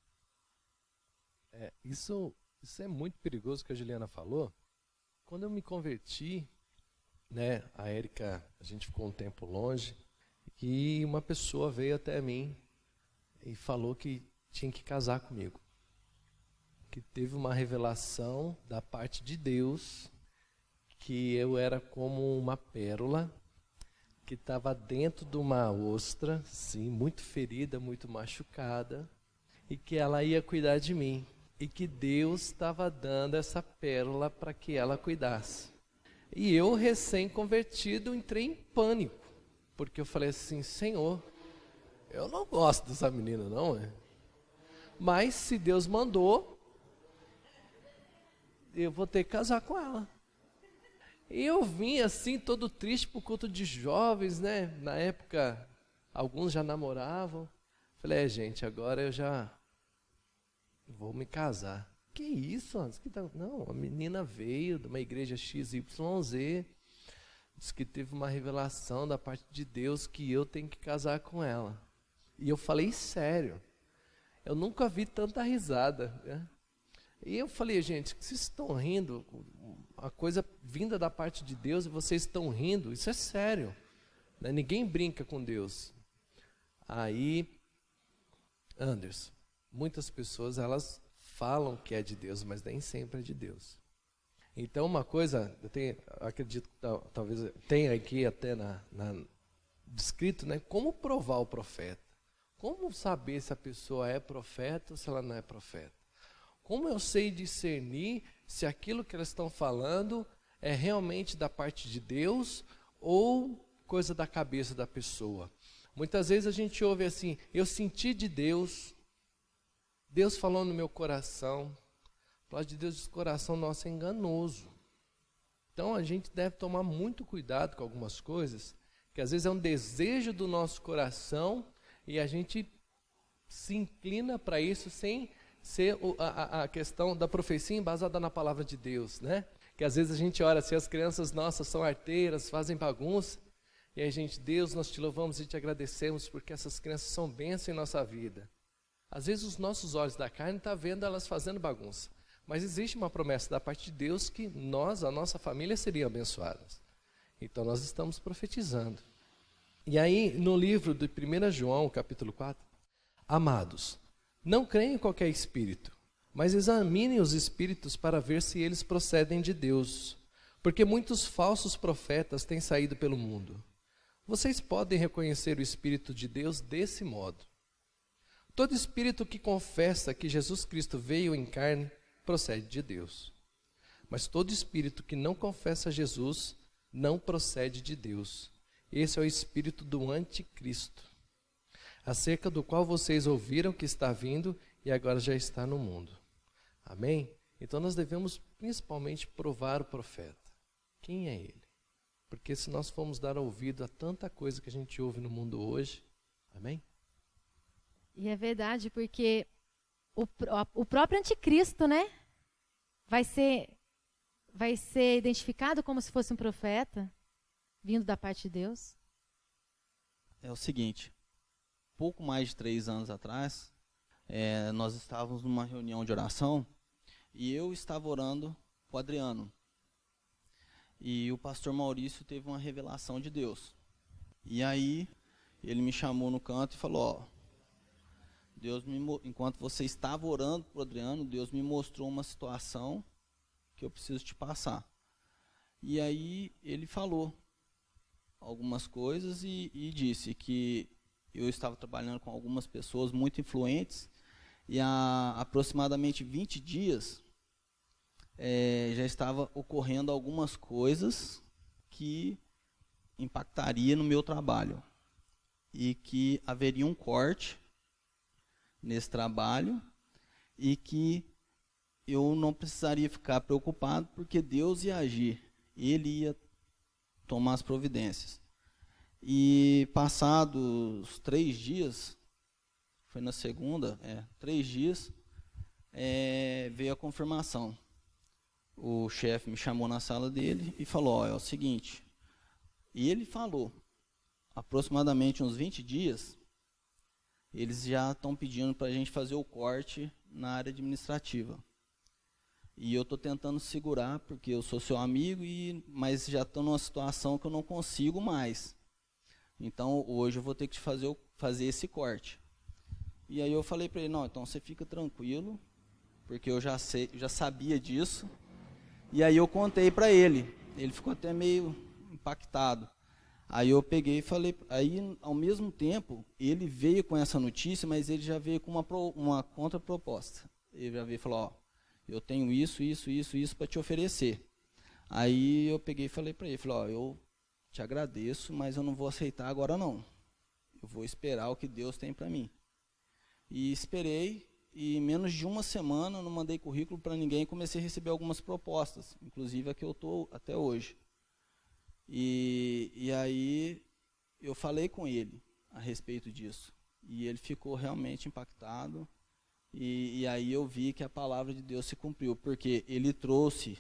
Isso é muito perigoso que a Juliana falou. Quando eu me converti, né, a Érica, a gente ficou um tempo longe, e uma pessoa veio até mim e falou que tinha que casar comigo. Que teve uma revelação da parte de Deus, que eu era como uma pérola, que estava dentro de uma ostra, sim, muito ferida, muito machucada, e que ela ia cuidar de mim. E que Deus estava dando essa pérola para que ela cuidasse. E eu, recém-convertido, entrei em pânico, porque eu falei assim, Senhor, eu não gosto dessa menina, não é? Mas se Deus mandou, eu vou ter que casar com ela. E eu vim assim, todo triste para o culto de jovens, né? Na época, alguns já namoravam. Falei, gente, agora eu já vou me casar. Que isso, Anderson? Não, a menina veio de uma igreja XYZ, disse que teve uma revelação da parte de Deus que eu tenho que casar com ela. E eu falei sério. Eu nunca vi tanta risada, né? E eu falei, gente, vocês estão rindo, a coisa vinda da parte de Deus e vocês estão rindo, isso é sério, né? Ninguém brinca com Deus. Aí, Anderson, muitas pessoas, elas falam que é de Deus, mas nem sempre é de Deus. Então, uma coisa, acredito que talvez tenha aqui até descrito, né? Como provar o profeta? Como saber se a pessoa é profeta ou se ela não é profeta? Como eu sei discernir se aquilo que elas estão falando é realmente da parte de Deus ou coisa da cabeça da pessoa? Muitas vezes a gente ouve assim, eu senti de Deus, Deus falou no meu coração. A palavra de Deus diz que o coração nosso é enganoso. Então a gente deve tomar muito cuidado com algumas coisas, que às vezes é um desejo do nosso coração e a gente se inclina para isso sem ser a questão da profecia embasada na palavra de Deus, né? Que às vezes a gente ora assim, as crianças nossas são arteiras, fazem bagunça, e aí gente, Deus, nós te louvamos e te agradecemos porque essas crianças são bênção em nossa vida. Às vezes os nossos olhos da carne estão vendo elas fazendo bagunça, mas existe uma promessa da parte de Deus que nós, a nossa família, seriam abençoadas. Então nós estamos profetizando. E aí no livro de 1 João, capítulo 4, amados, não creem em qualquer espírito, mas examinem os espíritos para ver se eles procedem de Deus, porque muitos falsos profetas têm saído pelo mundo. Vocês podem reconhecer o Espírito de Deus desse modo. Todo espírito que confessa que Jesus Cristo veio em carne procede de Deus. Mas todo espírito que não confessa Jesus não procede de Deus. Esse é o espírito do anticristo, acerca do qual vocês ouviram que está vindo e agora já está no mundo. Amém? Então nós devemos principalmente provar o profeta. Quem é ele? Porque se nós formos dar ouvido a tanta coisa que a gente ouve no mundo hoje, amém? E é verdade, porque o próprio anticristo, né, vai ser identificado como se fosse um profeta, vindo da parte de Deus. É o seguinte, pouco mais de 3 anos atrás, nós estávamos numa reunião de oração e eu estava orando com o Adriano. E o pastor Maurício teve uma revelação de Deus. E aí ele me chamou no canto e falou, enquanto você estava orando para o Adriano, Deus me mostrou uma situação que eu preciso te passar. E aí ele falou algumas coisas e disse que eu estava trabalhando com algumas pessoas muito influentes e há aproximadamente 20 dias já estava ocorrendo algumas coisas que impactaria no meu trabalho e que haveria um corte nesse trabalho e que eu não precisaria ficar preocupado porque Deus ia agir, Ele ia tomar as providências. E passados 3 dias, foi na segunda, 3 dias, veio a confirmação. O chefe me chamou na sala dele e falou, ó, é o seguinte, e ele falou, aproximadamente uns 20 dias, eles já estão pedindo para a gente fazer o corte na área administrativa. E eu estou tentando segurar, porque eu sou seu amigo, mas já estou numa situação que eu não consigo mais. Então, hoje eu vou ter que fazer esse corte. E aí eu falei para ele, não, então você fica tranquilo, porque eu já sabia disso. E aí eu contei para ele. Ele ficou até meio impactado. Aí eu peguei e falei, aí ao mesmo tempo, ele veio com essa notícia, mas ele já veio com uma contraproposta. Ele já veio e falou, ó, eu tenho isso para te oferecer. Aí eu peguei e falei para ele, ó, eu te agradeço, mas eu não vou aceitar agora não. Eu vou esperar o que Deus tem para mim. E esperei, e em menos de uma semana, eu não mandei currículo para ninguém, comecei a receber algumas propostas, inclusive a que eu estou até hoje. E aí eu falei com ele a respeito disso, e ele ficou realmente impactado, e aí eu vi que a palavra de Deus se cumpriu, porque ele trouxe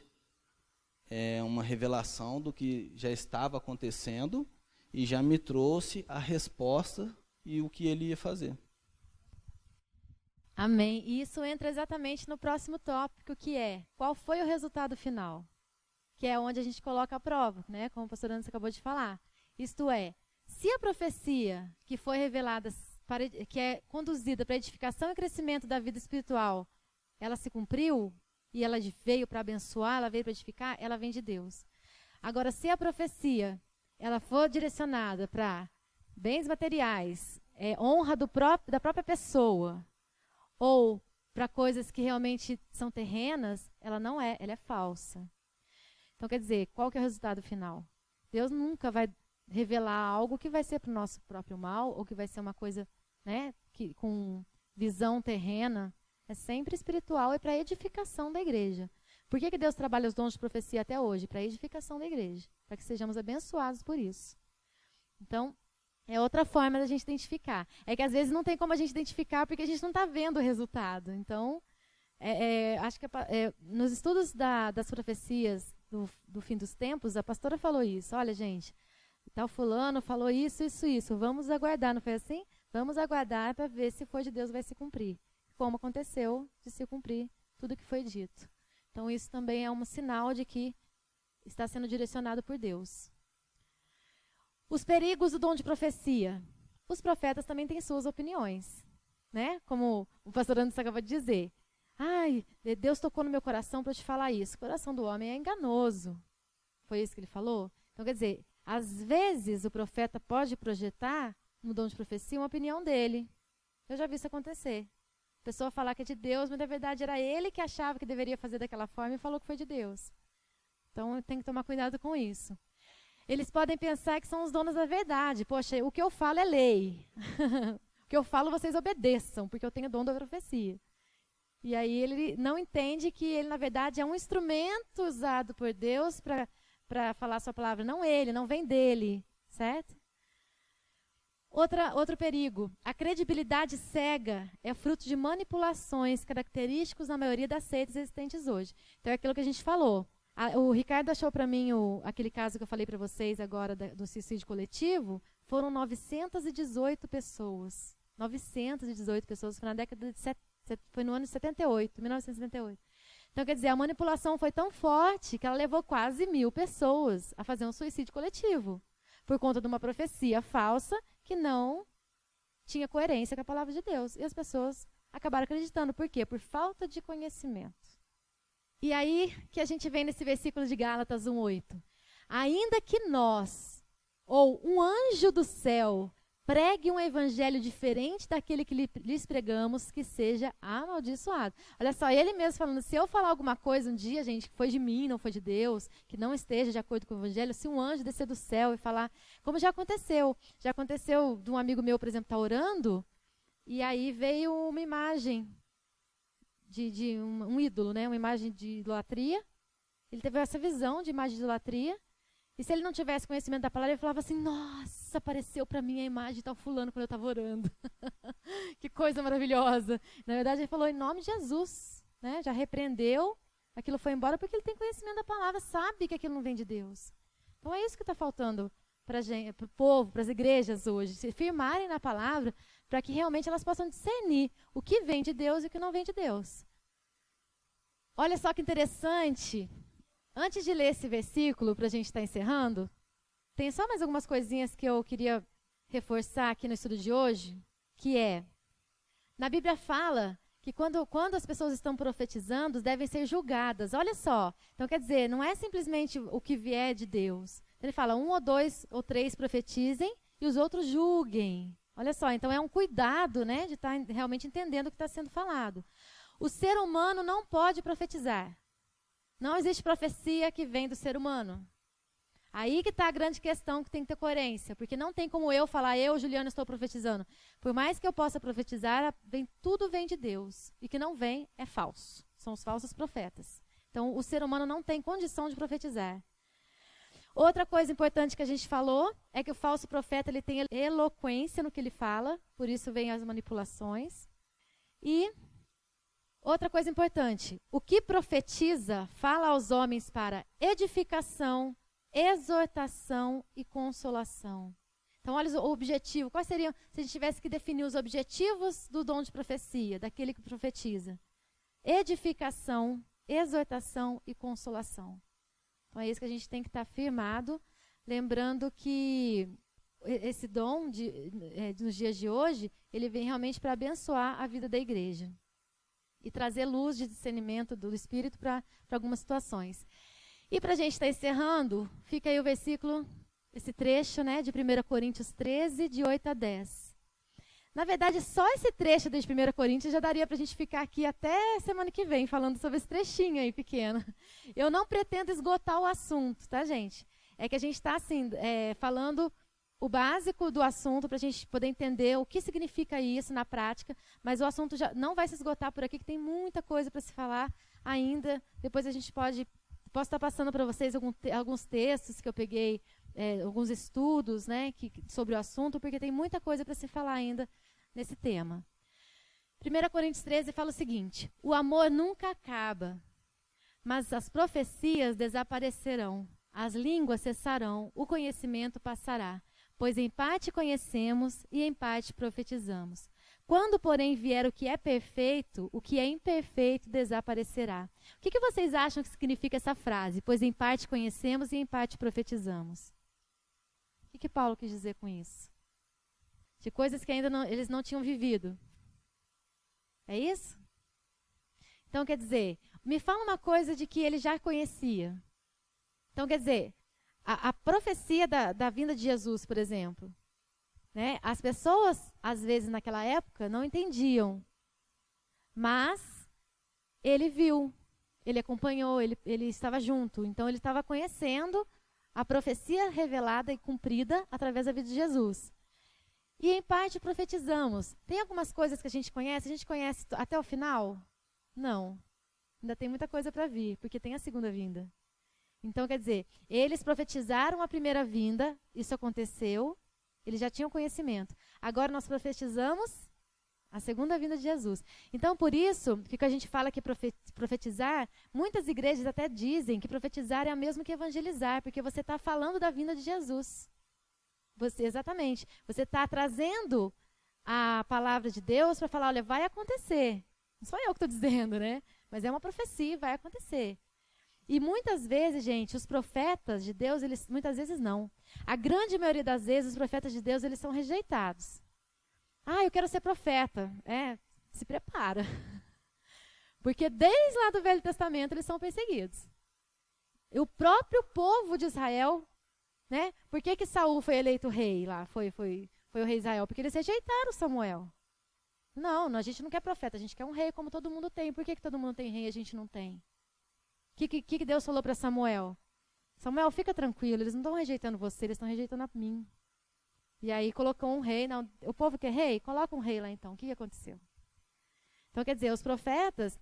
uma revelação do que já estava acontecendo, e já me trouxe a resposta e o que ele ia fazer. Amém. E isso entra exatamente no próximo tópico, que é, qual foi o resultado final? Que é onde a gente coloca a prova, né? Como o pastor Anderson acabou de falar. Isto é, se a profecia que foi revelada, que é conduzida para a edificação e crescimento da vida espiritual, ela se cumpriu, e ela veio para abençoar, ela veio para edificar, ela vem de Deus. Agora, se a profecia ela for direcionada para bens materiais, honra da própria pessoa, ou para coisas que realmente são terrenas, ela não é, ela é falsa. Então, quer dizer, qual que é o resultado final? Deus nunca vai revelar algo que vai ser para o nosso próprio mal, ou que vai ser uma coisa, né, com visão terrena. É sempre espiritual e para a edificação da igreja. Por que Deus trabalha os dons de profecia até hoje? Para a edificação da igreja, para que sejamos abençoados por isso. Então, é outra forma da gente identificar. É que às vezes não tem como a gente identificar porque a gente não está vendo o resultado. Então, acho que nos estudos das profecias do fim dos tempos, a pastora falou isso. Olha, gente, tal fulano falou isso. Vamos aguardar, não foi assim? Vamos aguardar para ver se for de Deus vai se cumprir. Como aconteceu de se cumprir tudo que foi dito. Então, isso também é um sinal de que está sendo direcionado por Deus. Os perigos do dom de profecia. Os profetas também têm suas opiniões, né? Como o pastor Anderson acabou de dizer. Ai, Deus tocou no meu coração para te falar isso. O coração do homem é enganoso. Foi isso que ele falou? Então, quer dizer, às vezes o profeta pode projetar no dom de profecia uma opinião dele. Eu já vi isso acontecer. A pessoa falar que é de Deus, mas na verdade era ele que achava que deveria fazer daquela forma e falou que foi de Deus. Então, tem que tomar cuidado com isso. Eles podem pensar que são os donos da verdade. Poxa, o que eu falo é lei. O que eu falo vocês obedeçam, porque eu tenho dom da profecia. E aí ele não entende que ele, na verdade, é um instrumento usado por Deus para falar a sua palavra. Não ele, não vem dele, certo? Outro perigo. A credibilidade cega é fruto de manipulações característicos na maioria das seitas existentes hoje. Então é aquilo que a gente falou. O Ricardo achou para mim aquele caso que eu falei para vocês agora do suicídio coletivo. Foram 918 pessoas. 918 pessoas. Foi na década foi no ano de 1978. Então, quer dizer, a manipulação foi tão forte que ela levou quase 1000 pessoas a fazer um suicídio coletivo. Por conta de uma profecia falsa que não tinha coerência com a palavra de Deus. E as pessoas acabaram acreditando. Por quê? Por falta de conhecimento. E aí que a gente vem nesse versículo de Gálatas 1:8. Ainda que nós, ou um anjo do céu, pregue um evangelho diferente daquele que lhes pregamos, que seja amaldiçoado. Olha só, ele mesmo falando, se eu falar alguma coisa um dia, gente, que foi de mim, não foi de Deus, que não esteja de acordo com o evangelho, se um anjo descer do céu e falar, como já aconteceu de um amigo meu, por exemplo, estar orando, e aí veio uma imagem de um ídolo, né? Uma imagem de idolatria. Ele teve essa visão de imagem de idolatria, E se ele não tivesse conhecimento da palavra, ele falava assim, nossa, apareceu para mim a imagem de tal fulano quando eu estava orando. Que coisa maravilhosa. Na verdade, ele falou em nome de Jesus, né? Já repreendeu, aquilo foi embora porque ele tem conhecimento da palavra, sabe que aquilo não vem de Deus. Então é isso que está faltando para o povo, para as igrejas hoje, se firmarem na palavra, para que realmente elas possam discernir o que vem de Deus e o que não vem de Deus. Olha só que interessante. Antes de ler esse versículo, para a gente estar encerrando, tem só mais algumas coisinhas que eu queria reforçar aqui no estudo de hoje, que é, na Bíblia fala que quando as pessoas estão profetizando, devem ser julgadas. Olha só, então quer dizer, não é simplesmente o que vier de Deus. Ele fala, 1 ou 2 ou 3 profetizem e os outros julguem. Olha só, então é um cuidado, né, de estar realmente entendendo o que está sendo falado. O ser humano não pode profetizar. Não existe profecia que vem do ser humano. Aí que está a grande questão, que tem que ter coerência. Porque não tem como eu falar, eu, Juliana, estou profetizando. Por mais que eu possa profetizar, tudo vem de Deus. E que não vem é falso. São os falsos profetas. Então, o ser humano não tem condição de profetizar. Outra coisa importante que a gente falou é que o falso profeta ele tem eloquência no que ele fala. Por isso vem as manipulações. E outra coisa importante, o que profetiza fala aos homens para edificação, exortação e consolação. Então, olha o objetivo. Quais seriam, se a gente tivesse que definir os objetivos do dom de profecia, daquele que profetiza? Edificação, exortação e consolação. Então, é isso que a gente tem que estar firmado, lembrando que esse dom, nos dias de hoje, ele vem realmente para abençoar a vida da igreja e trazer luz de discernimento do Espírito para algumas situações. E para a gente estar encerrando, fica aí o versículo, esse trecho, né, de 1 Coríntios 13, de 8 a 10. Na verdade, só esse trecho de 1 Coríntios já daria para a gente ficar aqui até semana que vem, falando sobre esse trechinho aí pequeno. Eu não pretendo esgotar o assunto, tá, gente? É que a gente está, assim, falando o básico do assunto para a gente poder entender o que significa isso na prática, mas o assunto já não vai se esgotar por aqui, que tem muita coisa para se falar ainda. Depois a gente posso estar passando para vocês alguns textos que eu peguei, alguns estudos, né, sobre o assunto, porque tem muita coisa para se falar ainda nesse tema. 1 Coríntios 13 fala o seguinte: o amor nunca acaba, mas as profecias desaparecerão, as línguas cessarão, o conhecimento passará, pois em parte conhecemos e em parte profetizamos. Quando, porém, vier o que é perfeito, o que é imperfeito desaparecerá. O que vocês acham que significa essa frase? Pois em parte conhecemos e em parte profetizamos. O que Paulo quis dizer com isso? De coisas que ainda eles não tinham vivido. É isso? Então, quer dizer, me fala uma coisa de que ele já conhecia. Então, quer dizer, a profecia da vinda de Jesus, por exemplo, né? As pessoas, às vezes, naquela época, não entendiam. Mas ele viu, ele acompanhou, ele estava junto. Então, ele estava conhecendo a profecia revelada e cumprida através da vida de Jesus. E, em parte, profetizamos. Tem algumas coisas que a gente conhece até o final? Não. Ainda tem muita coisa para vir, porque tem a segunda vinda. Então, quer dizer, eles profetizaram a primeira vinda, isso aconteceu, eles já tinham conhecimento. Agora nós profetizamos a segunda vinda de Jesus. Então, por isso, que a gente fala que profetizar, muitas igrejas até dizem que profetizar é o mesmo que evangelizar, porque você está falando da vinda de Jesus. Exatamente. Você está trazendo a palavra de Deus para falar, olha, vai acontecer. Não sou eu que estou dizendo, né? Mas é uma profecia, vai acontecer. E muitas vezes, gente, os profetas de Deus, muitas vezes não. A grande maioria das vezes, os profetas de Deus, eles são rejeitados. Ah, eu quero ser profeta. Se prepara. Porque desde lá do Velho Testamento, eles são perseguidos. E o próprio povo de Israel, né? Por que Saul foi eleito rei lá? Foi o rei Israel? Porque eles rejeitaram Samuel. Não, a gente não quer profeta, a gente quer um rei como todo mundo tem. Por que todo mundo tem rei e a gente não tem? O que Deus falou para Samuel? Samuel, fica tranquilo, eles não estão rejeitando você, eles estão rejeitando a mim. E aí colocou um rei. Não, o povo quer rei? Coloca um rei lá então. O que aconteceu? Então, quer dizer, os profetas,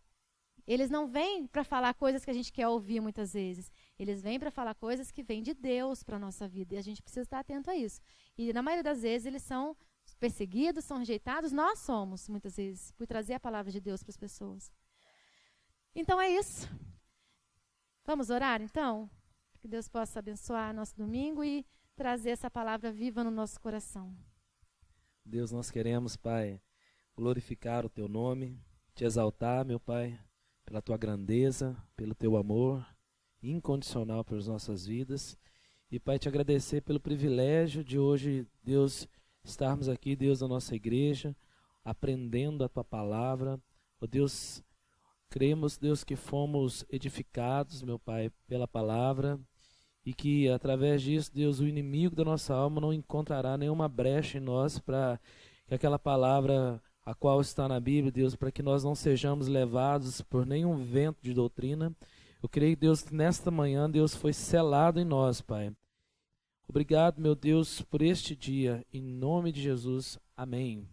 eles não vêm para falar coisas que a gente quer ouvir muitas vezes. Eles vêm para falar coisas que vêm de Deus para a nossa vida, e a gente precisa estar atento a isso. E na maioria das vezes eles são perseguidos, são rejeitados, nós somos, muitas vezes, por trazer a palavra de Deus para as pessoas. Então é isso. Vamos orar, então? Que Deus possa abençoar nosso domingo e trazer essa palavra viva no nosso coração. Deus, nós queremos, Pai, glorificar o Teu nome, Te exaltar, meu Pai, pela Tua grandeza, pelo Teu amor incondicional pelas nossas vidas. E, Pai, Te agradecer pelo privilégio de hoje, Deus, estarmos aqui, Deus, na nossa igreja, aprendendo a Tua palavra. Ó Deus, cremos, Deus, que fomos edificados, meu Pai, pela palavra, e que através disso, Deus, o inimigo da nossa alma não encontrará nenhuma brecha em nós para que aquela palavra a qual está na Bíblia, Deus, para que nós não sejamos levados por nenhum vento de doutrina. Eu creio, Deus, que nesta manhã, Deus, foi selado em nós, Pai. Obrigado, meu Deus, por este dia, em nome de Jesus. Amém.